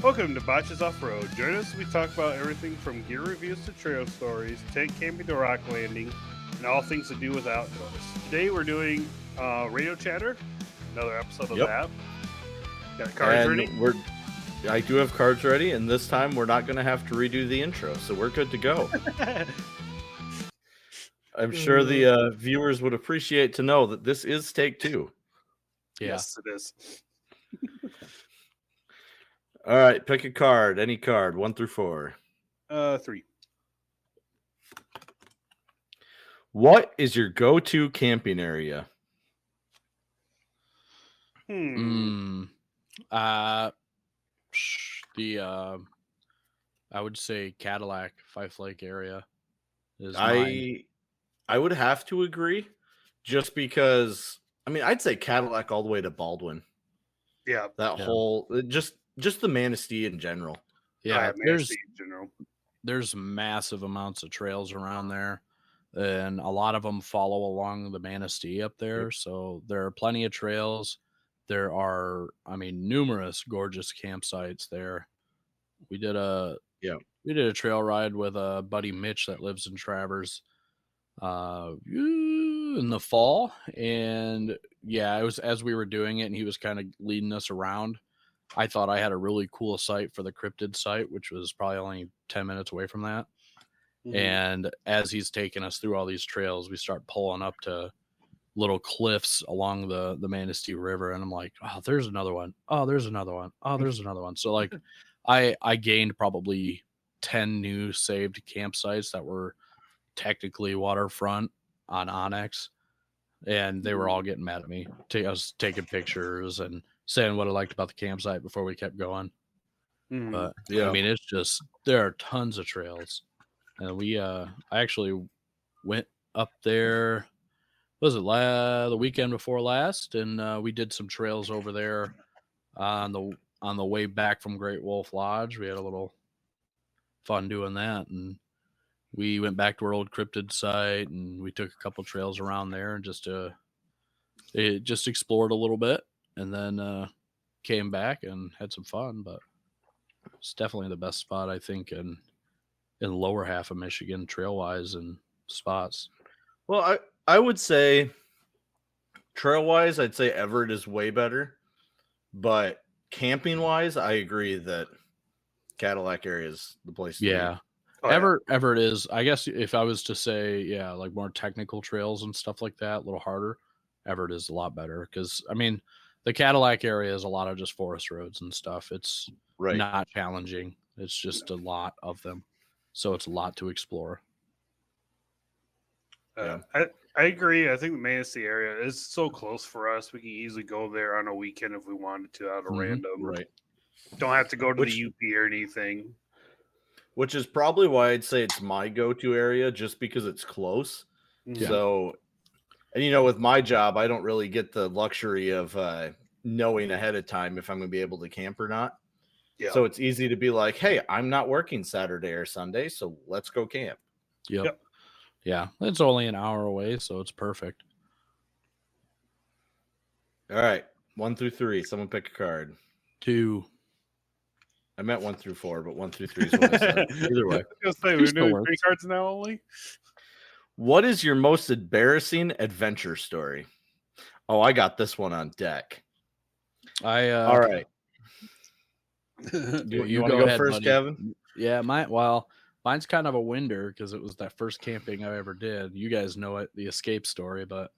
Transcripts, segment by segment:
Welcome to Botches Off Road. Join us as we talk about everything from gear reviews to trail stories, tent camping to rock landing, and all things to do with outdoors. Today we're doing Radio Chatter, another episode of Yep. that. Got cards And ready? I do have cards ready, and this time we're not going to have to redo the intro, so we're good to go. I'm sure the viewers would appreciate to know that this is take two. Yeah. Yes, it is. All right, pick a card, any card, 1 through 4. 3. What is your go-to camping area? I would say Cadillac, Fife Lake area is mine. I would have to agree, just because, I mean, I'd say Cadillac all the way to Baldwin. Yeah. That whole, just the Manistee in general. Yeah, Manistee in general. There's massive amounts of trails around there, and a lot of them follow along the Manistee up there. Yep. So there are plenty of trails. There are, numerous gorgeous campsites there. We did a trail ride with a buddy Mitch that lives in Travers in the fall, and it was as we were doing it, and he was kind of leading us around. I thought I had a really cool site for the cryptid site, which was probably only 10 minutes away from that. Mm-hmm. And as he's taking us through all these trails, we start pulling up to little cliffs along the Manistee River, and I'm like, oh, there's another one. Oh, there's another one. Oh, there's another one. So like I gained probably 10 new saved campsites that were technically waterfront on Onyx, and they were all getting mad at me. I was taking pictures and saying what I liked about the campsite before we kept going. Mm-hmm. But I mean, it's just, there are tons of trails, and I actually went up there. Was it the weekend before last? And we did some trails over there on the way back from Great Wolf Lodge. We had a little fun doing that, and we went back to our old cryptid site, and we took a couple trails around there and just explored a little bit, and then came back and had some fun. But it's definitely the best spot, I think, in the lower half of Michigan, trail wise and spots. Well, I would say trail wise, I'd say Everett is way better, but camping wise, I agree that Cadillac area is the place to be. Oh, Everett is, I guess, if I was to say, like more technical trails and stuff like that, a little harder, Everett is a lot better, because I mean, the Cadillac area is a lot of just forest roads and stuff. It's not challenging. It's just a lot of them, so it's a lot to explore. I agree. I think the Manistee area is so close for us. We can easily go there on a weekend if we wanted to, out of random. Right. Don't have to go to the UP or anything. Which is probably why I'd say it's my go-to area, just because it's close. Yeah. So, and with my job, I don't really get the luxury of knowing ahead of time if I'm going to be able to camp or not. Yeah. So it's easy to be like, hey, I'm not working Saturday or Sunday, so let's go camp. Yep. Yeah, it's only an hour away, so it's perfect. All right, 1 through 3. Someone pick a card. 2. I meant 1 through 4, but 1 through 3 is what I said. Either way. I was gonna say, we're doing 3 cards now only. What is your most embarrassing adventure story? Oh, I got this one on deck. All right. You want to go first, buddy. Gavin? Yeah, mine's kind of a winder, because it was that first camping I ever did. You guys know it, the escape story, but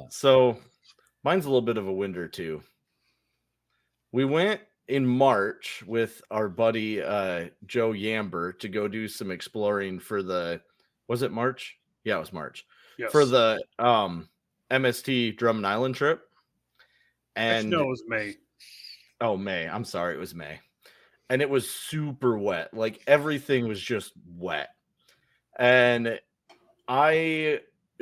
so mine's a little bit of a winder too. We went in March with our buddy Joe Yamber to go do some exploring for was it March? Yeah, it was March. Yes. For the MST Drummond Island trip. And no, it was May. Oh, May. I'm sorry, it was May. And it was super wet. Like, everything was just wet. And I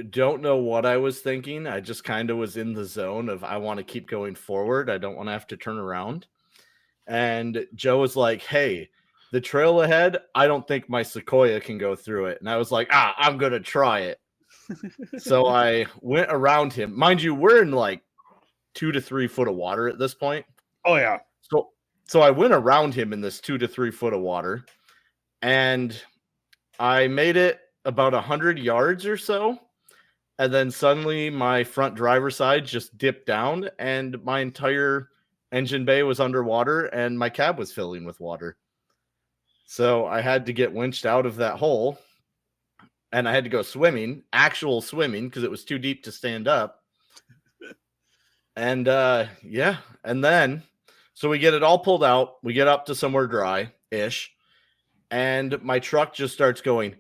don't know what I was thinking. I just kind of was in the zone of, I want to keep going forward. I don't want to have to turn around. And Joe was like, hey, the trail ahead, I don't think my Sequoia can go through it. And I was like, I'm going to try it. So I went around him. Mind you, we're in like 2 to 3 foot of water at this point. Oh, yeah. So I went around him in this 2 to 3 foot of water, and I made it about 100 yards or so. And then suddenly my front driver's side just dipped down, and my entire engine bay was underwater, and my cab was filling with water. So I had to get winched out of that hole, and I had to go swimming, actual swimming, because it was too deep to stand up. And yeah, and then so we get it all pulled out. We get up to somewhere dry-ish, and my truck just starts going,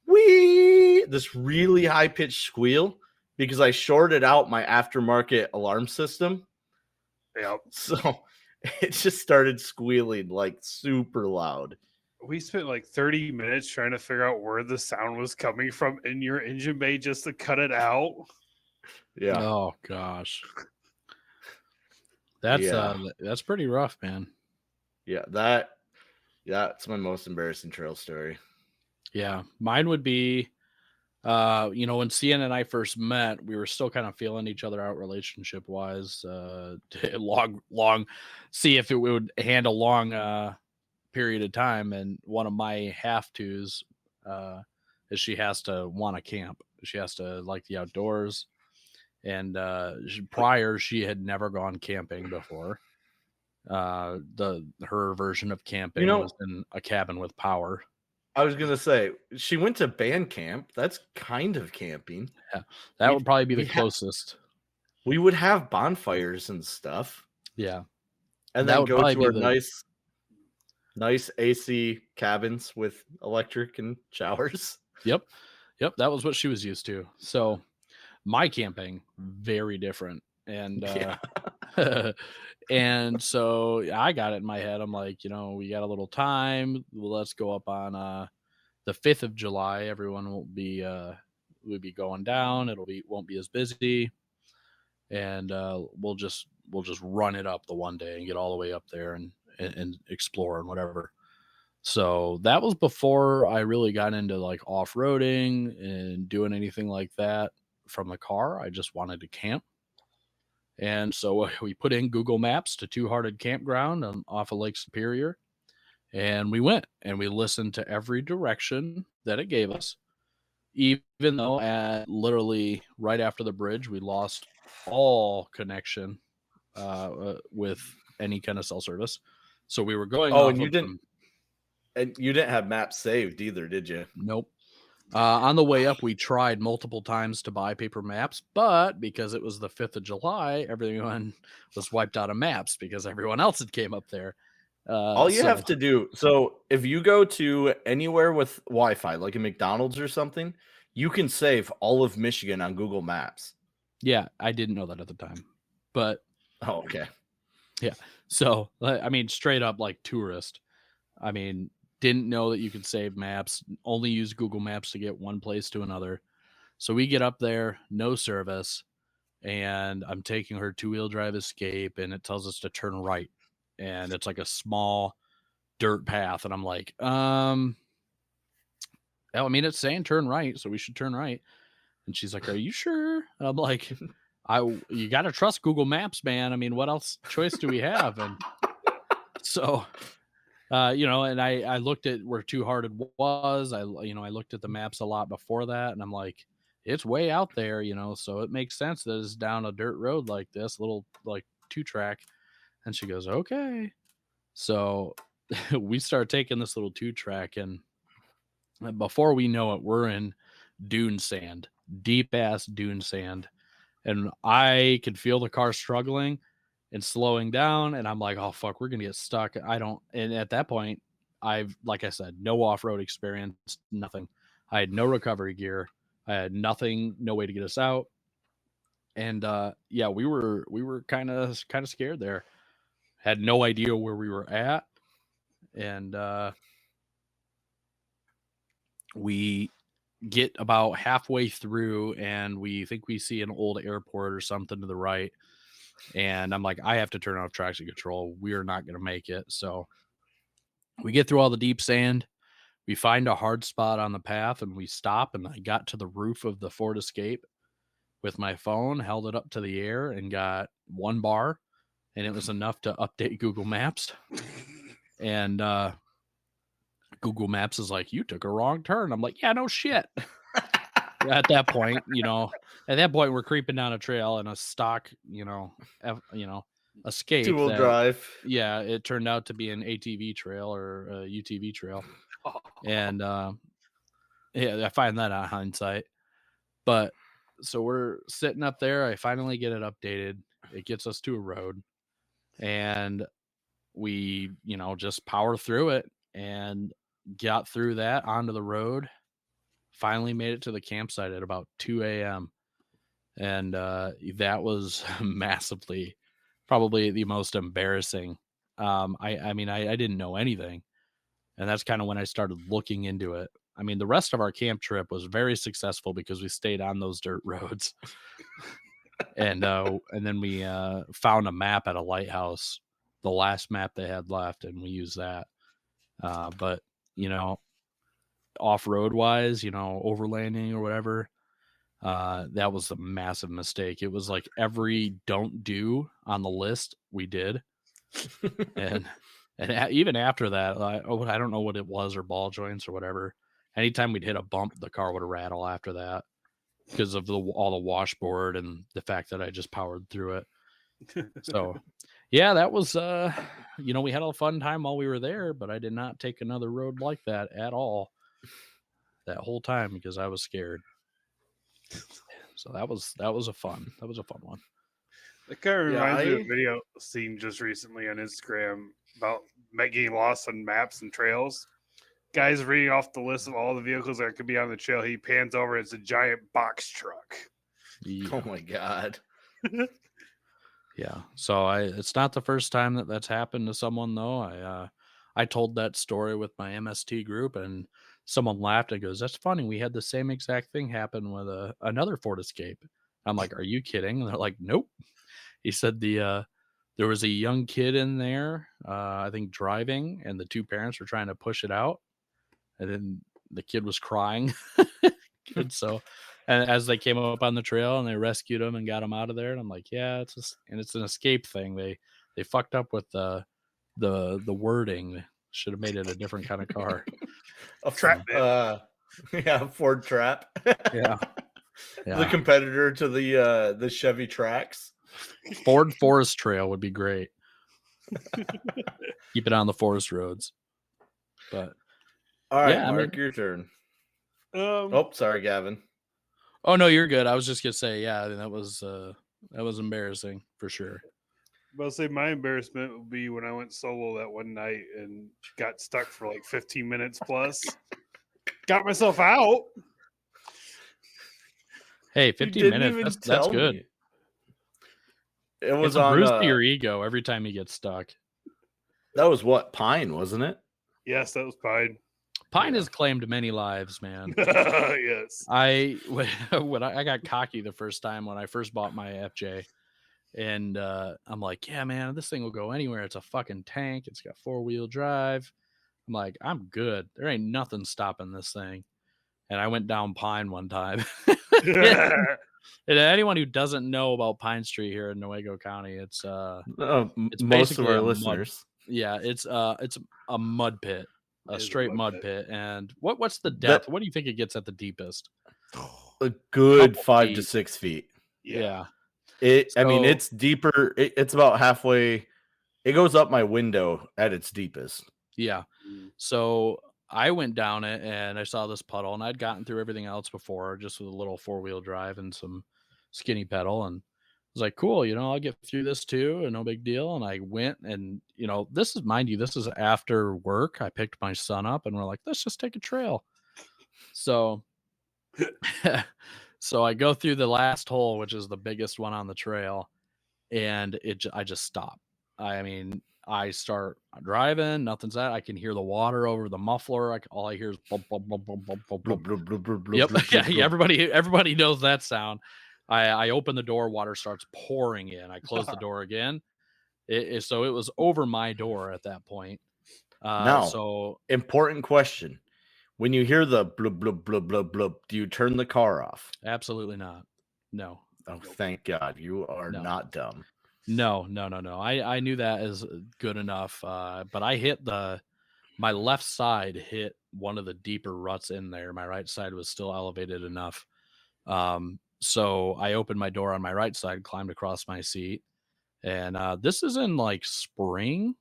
wee, this really high-pitched squeal because I shorted out my aftermarket alarm system. Yep. So it just started squealing like super loud. We spent like 30 minutes trying to figure out where the sound was coming from in your engine bay just to cut it out. Yeah. Oh gosh. That's pretty rough, man. Yeah, that's my most embarrassing trail story. Yeah. Mine would be when Cian and I first met, we were still kind of feeling each other out relationship wise. Long see if it would handle long period of time. And one of my have tos is she has to want to camp. She has to like the outdoors. And prior she had never gone camping before. Her version of camping was in a cabin with power. I was gonna say she went to band camp. That's kind of camping. Yeah, that would probably be the closest. We would have bonfires and stuff. Yeah, and then go to our nice AC cabins with electric and showers. Yep, that was what she was used to. So my camping very different, and and so I got it in my head. I'm like, we got a little time. Well, let's go up on the 5th of July. Everyone will be going down. Won't be as busy, and we'll just run it up the one day and get all the way up there and explore and whatever. So that was before I really got into like off-roading and doing anything like that from the car. I just wanted to camp. And so we put in Google Maps to Two Hearted Campground off of Lake Superior. And we went and we listened to every direction that it gave us, even though at literally right after the bridge, we lost all connection with any kind of cell service. So we were going. Oh, and you didn't have maps saved either, did you? Nope. On the way up, we tried multiple times to buy paper maps, but because it was the 5th of July, everyone was wiped out of maps because everyone else had came up there. All you have to do, so if you go to anywhere with Wi-Fi, like a McDonald's or something, you can save all of Michigan on Google Maps. Yeah, I didn't know that at the time, but oh, okay. Yeah. So, I mean, straight up like tourist. I mean, didn't know that you could save maps, only use Google Maps to get one place to another. So we get up there, no service, and I'm taking her 2-wheel drive Escape, and it tells us to turn right. And it's like a small dirt path. And I'm like, I mean, it's saying turn right, so we should turn right. And she's like, are you sure? And I'm like, you got to trust Google Maps, man. I mean, what else choice do we have? And so, and I looked at where Two Hearted was. I looked at the maps a lot before that, and I'm like, it's way out there, so it makes sense that it's down a dirt road like this, little like 2-track. And she goes, okay. So we start taking this little 2-track, and before we know it, we're in dune sand, deep ass dune sand. And I could feel the car struggling and slowing down. And I'm like, oh, fuck, we're going to get stuck. And at that point, like I said, no off-road experience, nothing. I had no recovery gear. I had nothing, no way to get us out. And yeah, we were kind of scared there. Had no idea where we were at. And we get about halfway through, and we think we see an old airport or something to the right. And I'm like, I have to turn off traction control. We are not going to make it. So we get through all the deep sand. We find a hard spot on the path, and we stop. And I got to the roof of the Ford Escape with my phone, held it up to the air, and got 1 bar. And it was enough to update Google Maps. And Google Maps is like, you took a wrong turn. I'm like, yeah, no shit. At that point, we're creeping down a trail and a stock, escape. Two-wheel that, drive. Yeah, it turned out to be an ATV trail or a UTV trail. And I find that on hindsight. But so we're sitting up there. I finally get it updated. It gets us to a road. And we, just power through it and got through that onto the road. Finally made it to the campsite at about 2 a.m. And that was massively, probably the most embarrassing. I mean, I didn't know anything. And that's kind of when I started looking into it. I mean, the rest of our camp trip was very successful because we stayed on those dirt roads. And then we found a map at a lighthouse, the last map they had left, and we used that. But, off-road wise, overlanding or whatever, that was a massive mistake. It was like every don't do on the list we did. and even after that, I don't know what it was, or ball joints or whatever. Anytime we'd hit a bump, the car would rattle after that because of all the washboard and the fact that I just powered through it. So yeah, that was we had a fun time while we were there, but I did not take another road like that at all that whole time because I was scared. So that was a fun one. That kind of reminds me of a video seen just recently on Instagram about getting lost on maps and trails. Guy's reading off the list of all the vehicles that could be on the trail. He pans over, it's a giant box truck. Yeah. Oh my God. Yeah. So it's not the first time that's happened to someone though. I told that story with my MST group and someone laughed and goes, "That's funny. We had the same exact thing happen with another Ford Escape." I'm like, "Are you kidding?" And they're like, "Nope." He said there was a young kid in there, I think driving, and the two parents were trying to push it out. And then the kid was crying. And so, and as they came up on the trail and they rescued him and got him out of there, and I'm like, yeah, it's an escape thing. They fucked up with the wording. Should have made it a different kind of car. A trap. Ford Trap. Yeah. The competitor to the Chevy Trax. Ford Forest Trail would be great. Keep it on the forest roads. But all right, Mark, your turn. Sorry, Gavin. Oh no, you're good. I was just gonna say, yeah, that was embarrassing for sure. I'll say my embarrassment would be when I went solo that one night and got stuck for like 15 minutes plus. Got myself out. Hey, 15 minutes. That's good. Me. It was on bruise to your ego every time you get stuck. That was what, Pine, wasn't it? Yes, that was Pine. Pine has claimed many lives, man. Yes. When I got cocky the first time when I first bought my FJ, and I'm like, yeah, man, this thing will go anywhere. It's a fucking tank. It's got 4-wheel drive. I'm like, I'm good. There ain't nothing stopping this thing. And I went down Pine one time. And anyone who doesn't know about Pine Street here in Newaygo County, it's most of our listeners. It's a mud pit. A straight mud pit. And what's the depth? What do you think it gets at the deepest? A good 5 to 6 feet. Yeah. I mean, it's deeper. It's about halfway. It goes up my window at its deepest. Yeah. So I went down it and I saw this puddle, and I'd gotten through everything else before just with a little 4-wheel drive and some skinny pedal. And I was like, cool, I'll get through this too, and no big deal. And I went, and this is after work. I picked my son up and we're like, let's just take a trail. So I go through the last hole, which is the biggest one on the trail, and I just stop. I mean, I start driving, nothing's that. I can hear the water over the muffler. All I hear is bump, bump, bump, bump, bump, bump, bump. Yep. Yeah, everybody knows that sound. I open the door, water starts pouring in. I close the door again. So it was over my door at that point. So important question. When you hear the blub, blub, blub, blub, blub, do you turn the car off? Absolutely not. No. Oh, thank God. You are not dumb. No. I knew that is good enough. But I hit my left side hit one of the deeper ruts in there. My right side was still elevated enough. So I opened my door on my right side, climbed across my seat, and this is in like spring,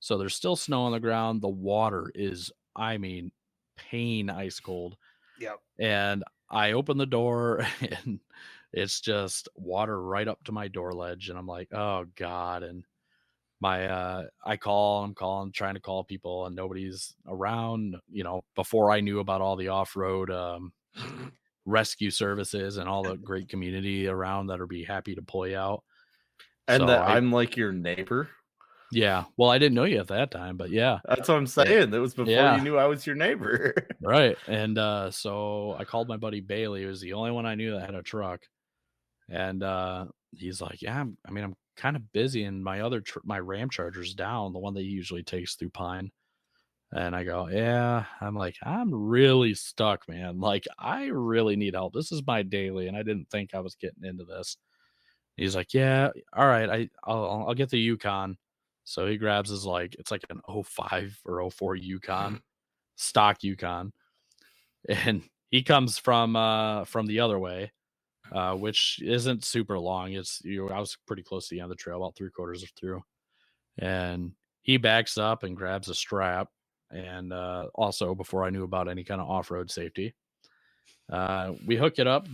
so there's still snow on the ground. The water is, I mean, pain ice cold. Yep. And I open the door and it's just water right up to my door ledge. And I'm like, oh God. And I'm calling, trying to call people, and nobody's around. Before I knew about all the off-road rescue services and all the great community around that'll be happy to pull you out. And So that I'm like your neighbor. yeah, well, I didn't know you at that time, but yeah. That's what I'm saying. That was before Yeah. you knew I was your neighbor. Right. And so I called my buddy Bailey. He was the only one I knew that had a truck. And he's like, yeah, I'm kind of busy, and my my Ram Charger's down, the one that he usually takes through Pine. And I go, yeah. I'm like, I'm really stuck, man. Like, I really need help. This is my daily, and I didn't think I was getting into this. He's like, yeah, all right, I'll get the Yukon. So he grabs his, like, it's like an '05 or '04 Yukon, stock Yukon, and he comes from the other way, which isn't super long. I was pretty close to the end of the trail, about 3/4 through, and he backs up and grabs a strap. And also, before I knew about any kind of off-road safety, we hook it up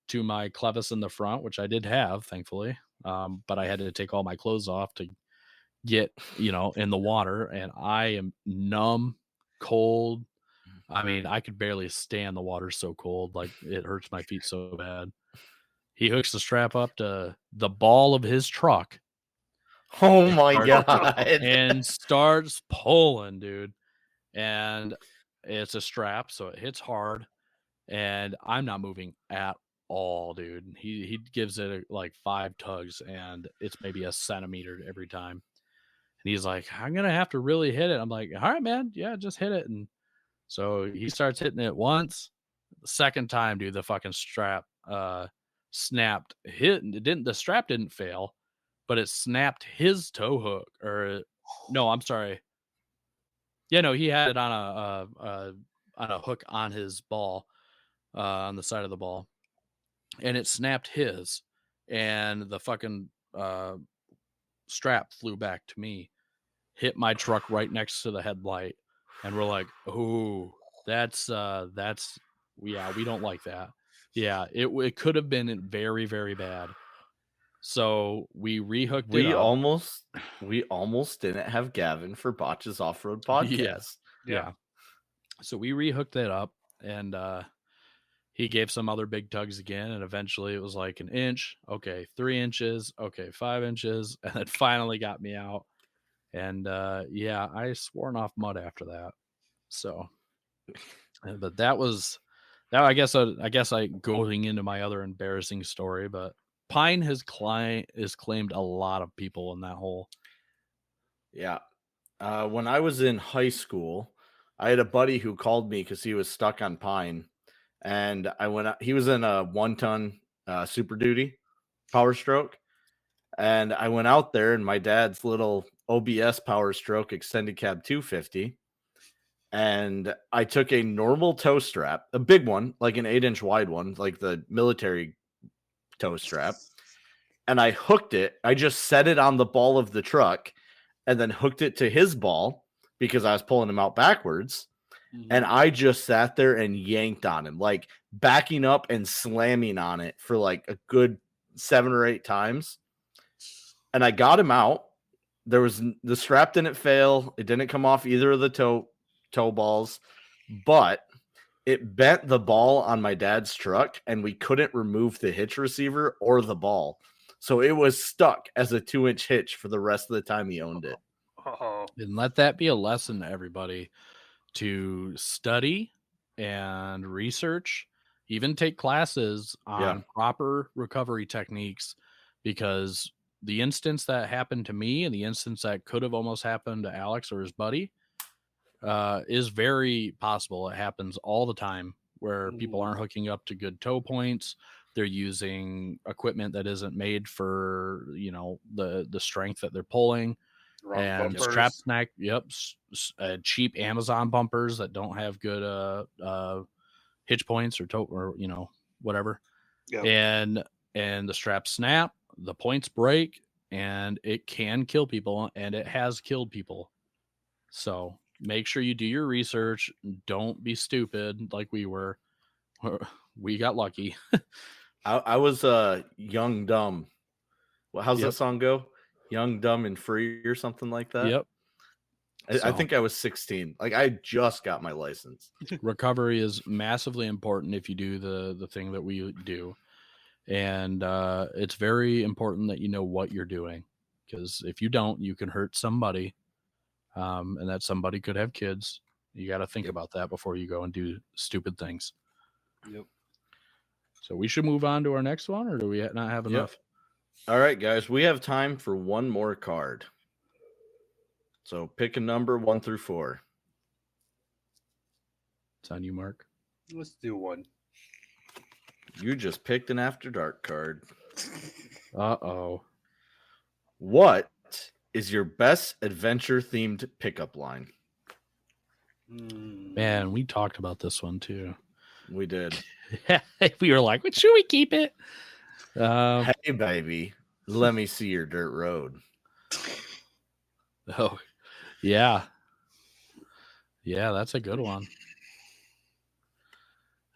to my clevis in the front, which I did have, thankfully. But I had to take all my clothes off to get, in the water, and I am numb, cold. I mean, I could barely stand the water, so cold. Like, it hurts my feet so bad. He hooks the strap up to the ball of his truck Oh and my starts, God. starts pulling, dude. And it's a strap, so it hits hard. And I'm not moving at all, dude. He gives it like 5 tugs, and it's maybe a centimeter every time. And he's like, I'm gonna have to really hit it. I'm like, all right, man, yeah, just hit it. And so he starts hitting it once. The second time, dude, the fucking strap snapped. The strap didn't fail, but it snapped his tow hook. Or no, I'm sorry. Yeah, no, he had it on a hook on his ball, on the side of the ball, and it snapped his, and the fucking strap flew back to me, hit my truck right next to the headlight, and we're like, oh, that's yeah, we don't like that. Yeah, it could have been very, very bad. So we rehooked it we up. almost we almost didn't have Gavin for Botch's off-road Yeah, podcast. yeah. So we rehooked it up, and he gave some other big tugs again, and eventually it was like an inch, okay, 3 inches, okay, 5 inches, and it finally got me out. And yeah, I sworn off mud after that. So, but that was that. I guess I going into my other embarrassing story, but Pine has claimed a lot of people in that hole. Yeah. When I was in high school, I had a buddy who called me because he was stuck on Pine, and I went out. He was in a 1-ton Super Duty Power Stroke, and I went out there in my dad's little OBS Power Stroke Extended Cab 250, and I took a normal tow strap, a big one, like an 8-inch wide one, like the military tow strap, and I hooked it. I just set it on the ball of the truck and then hooked it to his ball because I was pulling him out backwards. And I just sat there and yanked on him, like backing up and slamming on it for like a good 7 or 8 times. And I got him out. The strap didn't fail. It didn't come off either of the toe balls, but it bent the ball on my dad's truck, and we couldn't remove the hitch receiver or the ball. So it was stuck as a 2-inch hitch for the rest of the time he owned it. Oh, And let that be a lesson to everybody to study and research, even take classes on proper recovery techniques, because the instance that happened to me and the instance that could have almost happened to Alex or his buddy is very possible. It happens all the time where people aren't hooking up to good toe points, They're using equipment that isn't made for, the strength that they're pulling. Wrong And bumpers. strap snack, cheap Amazon bumpers that don't have good hitch points or whatever. Yep. And the straps snap, the points break, and it can kill people, and it has killed people. So make sure you do your research. Don't be stupid like we were. We got lucky. I was young, dumb. Well, how's that song go? Young, dumb, and free, or something like that. Yep. I think I was 16. Like, I just got my license. Recovery is massively important if you do the thing that we do. And it's very important that you know what you're doing, because if you don't, you can hurt somebody, and that somebody could have kids. You got to think about that before you go and do stupid things. Yep. So we should move on to our next one, or do we not have enough? All right, guys, we have time for one more card. So pick a number 1 through 4. It's on you, Mark. Let's do 1. You just picked an After Dark card. Uh-oh. What is your best adventure-themed pickup line? Man, we talked about this one too. We did. We were like, should we keep it? Hey, baby, let me see your dirt road. Oh, yeah. Yeah, that's a good one.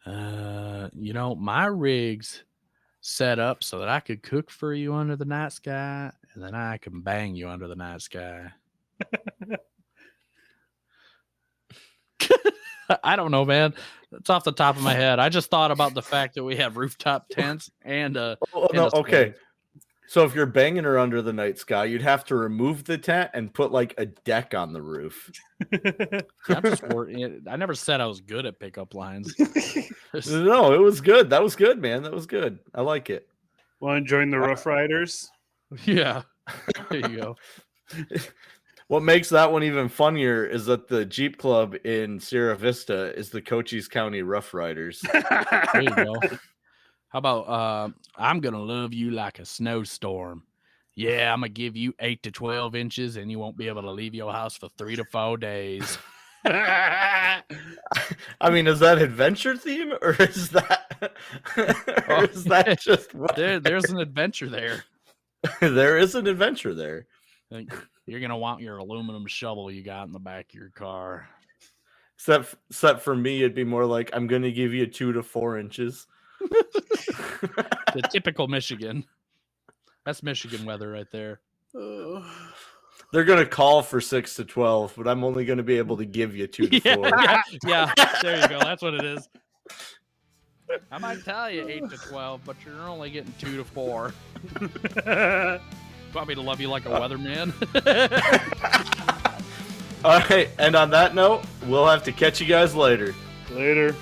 My rig's set up so that I could cook for you under the night sky, and then I can bang you under the night sky. I don't know, man. It's off the top of my head. I just thought about the fact that we have rooftop tents and okay. So if you're banging her under the night sky, you'd have to remove the tent and put like a deck on the roof. I never said I was good at pickup lines. No, it was good. That was good, man. That was good. I like it. Want to join the Rough Riders? Yeah. There you go. What makes that one even funnier is that the Jeep Club in Sierra Vista is the Cochise County Rough Riders. There you go. How about I'm gonna love you like a snowstorm. Yeah, I'm gonna give you 8 to 12 inches, and you won't be able to leave your house for 3 to 4 days. I mean, is that adventure theme, or is that just what? There's an adventure there. There is an adventure there. You're gonna want your aluminum shovel you got in the back of your car. Except for me, it'd be more like, I'm gonna give you 2 to 4 inches. The typical Michigan. That's Michigan weather right there. They're gonna call for 6 to 12, but I'm only gonna be able to give you 2 to 4. Yeah. There you go. That's what it is. I might tell you 8 to 12, but you're only getting 2 to 4. Want me to love you like a weatherman? All right, and on that note, we'll have to catch you guys later. Later.